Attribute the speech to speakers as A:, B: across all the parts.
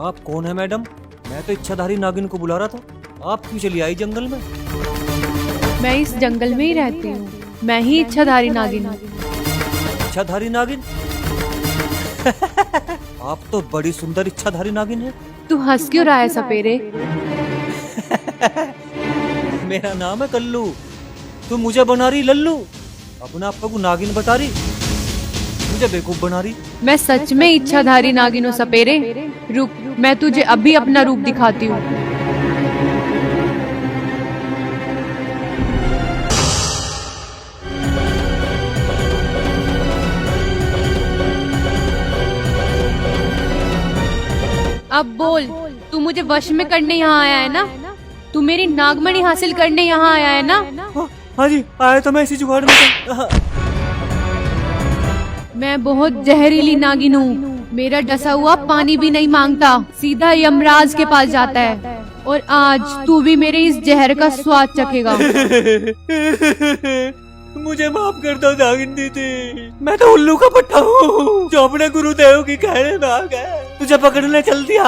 A: आप कौन है मैडम? मैं तो इच्छाधारी नागिन को बुला रहा था। आप क्यों चली आई जंगल में?
B: मैं इस जंगल में ही रहती हूँ। मैं ही इच्छाधारी नागिन हूँ।
A: इच्छाधारी नागिन? आप तो बड़ी सुंदर इच्छाधारी नागिन है।
B: तू हंस क्यों रहा है सपेरे?
A: मेरा नाम है कल्लू। तू मुझे बना रही लल्लू। अपना आप को नागिन बता रही, मुझे बेवकूफ बना रही।
B: मैं सच में इच्छाधारी नागिन हूँ सपेरे। रुक, मैं तुझे अभी अपना रूप दिखाती हूँ। अब बोल, तू मुझे वश में करने यहाँ आया है ना? तू मेरी नागमणि हासिल करने यहाँ आया है ना?
A: हाँ जी, आया तो मैं इसी जुगाड़ में था।
B: मैं बहुत जहरीली नागिन हूँ। मेरा डसा हुआ पानी भी नहीं मांगता, सीधा यमराज के पास जाता है। और आज तू भी मेरे इस जहर का स्वाद चखेगा।
A: मुझे माफ कर दो नागिन दीदी। मैं तो उल्लू का पट्टा हूँ जो अपने गुरुदेव की कहने में आ गया, तुझे पकड़ने चल दिया।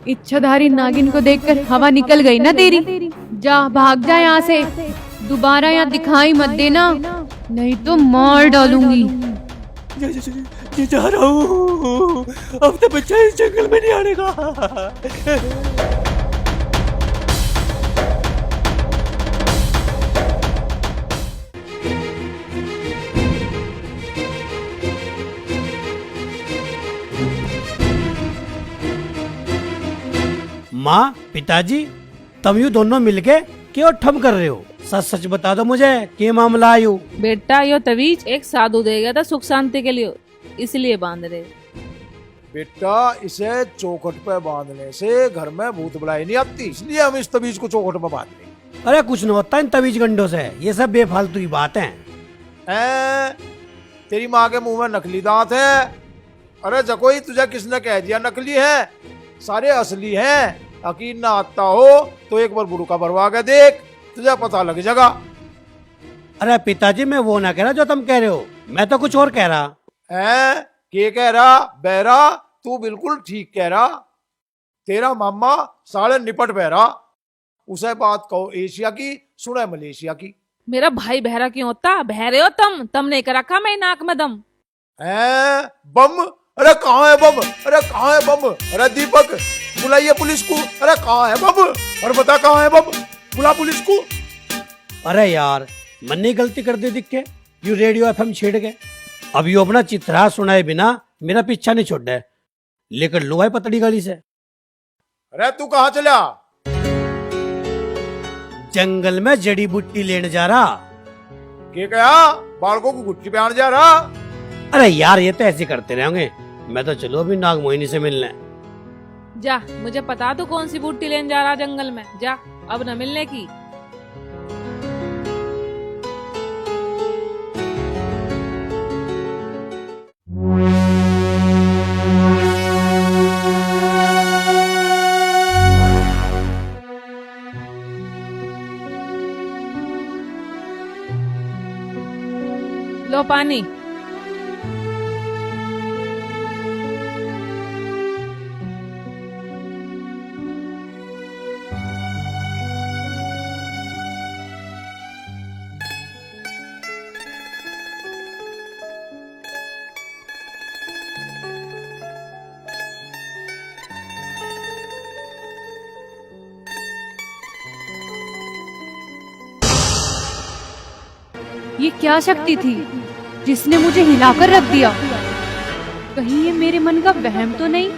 B: इच्छाधारी नागिन को देखकर हवा निकल गई ना तेरी। जा, भाग जा यहाँ से। दोबारा यहाँ दिखाई मत देना, नहीं तो मार डालूंगी।
A: जा रहा हूँ, अब तो बच्चा इस जंगल में नहीं आने का।
C: माँ, पिताजी, तुम यू दोनों मिलके क्यों ठम कर रहे हो? सच सच बता दो मुझे, क्या मामला आयु?
D: बेटा, यो तवीज एक साधु दे गया था सुख शांति के लिए, इसलिए बांध रहे।
E: बेटा, इसे चौखट पे बांधने से घर में भूत बुलाई नहीं आती, इसलिए हम इस तवीज को चौखट पे बांध रहे।
C: अरे कुछ न होता इन तवीज गंडों से, ये सब बेफालतू की बात है।
E: तेरी माँ के मुंह में नकली दांत है। अरे जकोई, तुझे किसने कह दिया नकली है? सारे असली हैं। यकीन ना आता हो तो एक बार गुरु का भरवा के देख, तुझे पता लग जाएगा।
C: अरे पिताजी, मैं वो ना कह रहा जो तुम कह रहे हो, मैं तो कुछ और कह रहा।
E: है के कह रहा? बहरा, तू बिल्कुल ठीक कह रहा। तेरा मामा साले निपट बहरा। उसे बात कहो एशिया की, सुने मलेशिया की।
D: मेरा भाई बहरा क्यों होता? बहरे हो तुम नहीं कर रखा मैं नाक में दम।
E: है बम? अरे कहाँ है बम? अरे कहाँ है बम? अरे दीपक, बुलाइए पुलिस को। अरे कहाँ है बम? और बता कहाँ है बम? बुला पुलिस को।
C: अरे यार, मन ने गलती कर दी दिख के, यू रेडियो एफएम छेड़ के। अब यू अपना चित्रा सुनाए बिना मेरा पीछा नहीं छोड़ है, लेकर लो है पतड़ी गली से।
E: अरे तू कहाँ चला?
C: जंगल में जड़ी बूटी लेने जा रहा।
E: के कहा? बालकों को गुट्टी पे आने जा रहा?
C: अरे यार, ये तो ऐसे करते रहेंगे। मैं तो चलो अभी नागमोहिनी से मिलने।
D: जा, मुझे पता तो कौन सी बूटी लेने जा रहा जंगल में। जा, अब न मिलने की। लो पानी।
B: ये क्या शक्ति थी जिसने मुझे हिलाकर रख दिया? कहीं ये मेरे मन का वहम तो नहीं?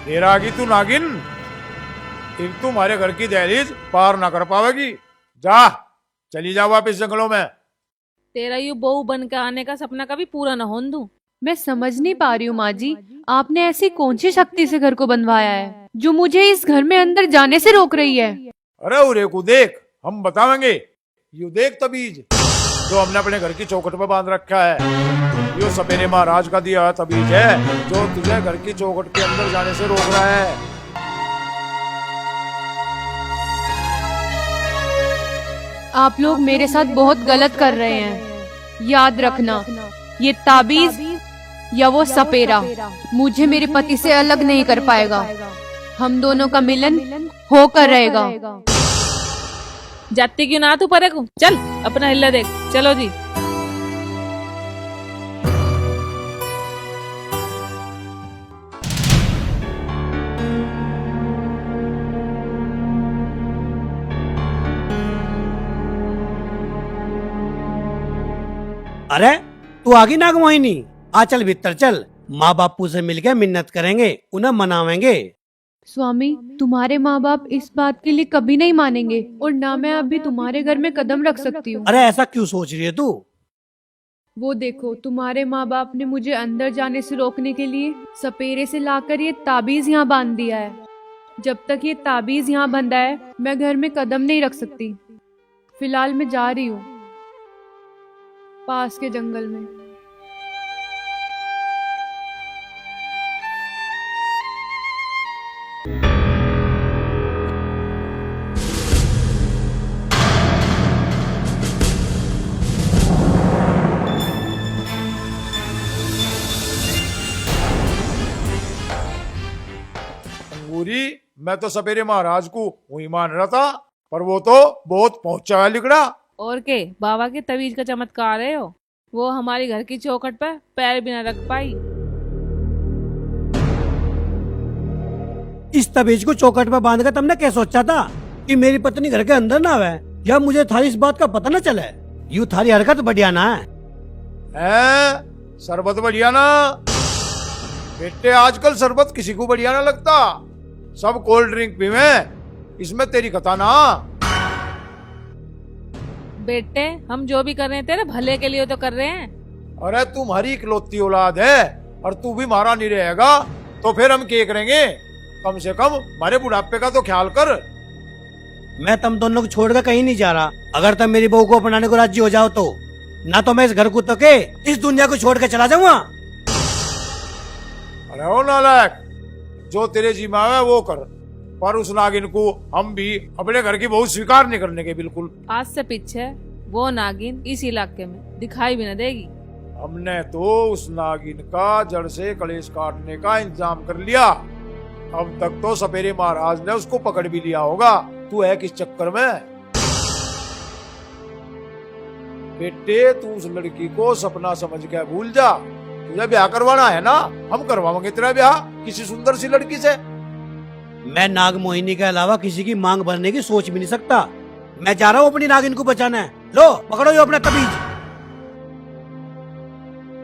E: देर आ गई तू नागिन। एक तुम्हारे घर की दहलीज पार ना कर पावेगी। जा, चली जा वापिस जंगलों में।
D: तेरा यू बहू बन के आने का सपना कभी पूरा न होने दूं।
B: मैं समझ नहीं पा रही हूँ माँ जी, आपने ऐसी कौन सी शक्ति से घर को बनवाया है जो मुझे इस घर में अंदर जाने से रोक रही है।
E: अरे उरे को देख, हम बतावेंगे। यू देख तबीज जो हमने अपने घर की चौखट पर बांध रखा है। यो सपेरे महाराज का दिया तबीज है जो तुझे घर की चौखट के अंदर जाने से रोक रहा है।
B: आप लोग मेरे साथ बहुत गलत कर रहे हैं। याद रखना, ये ताबीज या वो सपेरा मुझे मेरे पति से अलग नहीं कर पाएगा। हम दोनों का मिलन होकर रहेगा।
D: जाती क्यों ना तू परे को, चल अपना हिल्ला देख। चलो जी।
C: अरे तू आगी नागमोहिनी, आ चल भीतर चल। माँ बापू से मिलकर मिन्नत करेंगे, उन्हें मनावेंगे।
B: स्वामी, तुम्हारे माँ बाप इस बात के लिए कभी नहीं मानेंगे और ना मैं अभी तुम्हारे घर में कदम रख सकती हूँ।
C: अरे ऐसा क्यों सोच रही है तू?
B: वो देखो, तुम्हारे माँ बाप ने मुझे अंदर जाने से रोकने के लिए सपेरे से लाकर ये ताबीज यहाँ बांध दिया है। जब तक ये ताबीज यहाँ बंधा है मैं घर में कदम नहीं रख सकती। फिलहाल मैं जा रही हूँ पास के जंगल में।
E: अंगूरी, मैं तो सपेरे महाराज को वही मान रहा था, पर वो तो बहुत पहुंचा है लिगड़ा।
D: और के बाबा के तवीज का चमत्कार है हो। वो हमारी घर की चौखट पर पैर भी न रख पाई।
C: इस तबीज को चौखट पर बांधकर तुमने क्या सोचा था कि मेरी पत्नी घर के अंदर ना आवे या मुझे थारी इस बात का पता न चले? यूं थारी हरकत बढ़िया ना
E: है। शरबत बढ़िया ना बेटे, आजकल शरबत किसी को बढ़िया ना लगता। सब कोल्ड ड्रिंक पीवे, इसमें तेरी कथा ना।
D: बेटे, हम जो भी कर रहे हैं तेरे भले के लिए तो कर रहे हैं।
E: अरे तुम्हारी इकलौती औलाद है और तू भी मारा नहीं रहेगा तो फिर हम क्या करेंगे? कम से कम हमारे बुढ़ापे का तो ख्याल कर।
C: मैं तुम दोनों को छोड़कर कहीं नहीं जा रहा। अगर तुम मेरी बहू को अपनाने को राजी हो जाओ तो ना तो मैं इस घर को तो के इस दुनिया को छोड़ कर चला जाऊंगा।
E: अरे ओ नालायक, जो तेरे जी में है वो कर, पर उस नागिन को हम भी अपने घर की बहू स्वीकार नहीं करने के बिल्कुल।
D: आज से पीछे वो नागिन इस इलाके में दिखाई भी न देगी।
E: हमने तो उस नागिन का जड़ से कलेश काटने का इंतजाम कर लिया। अब तक तो सपेरे महाराज ने उसको पकड़ भी लिया होगा। तू है किस चक्कर में? बेटे, तू उस लड़की को सपना समझ के भूल जा। तुझे ब्याह करवाना है ना, हम करवाएंगे तेरा ब्याह किसी सुंदर सी लड़की से।
C: मैं नागमोहिनी के अलावा किसी की मांग भरने की सोच भी नहीं सकता। मैं जा रहा हूँ अपनी नागिन को बचाना है। लो पकड़ो यो अपना तबीज।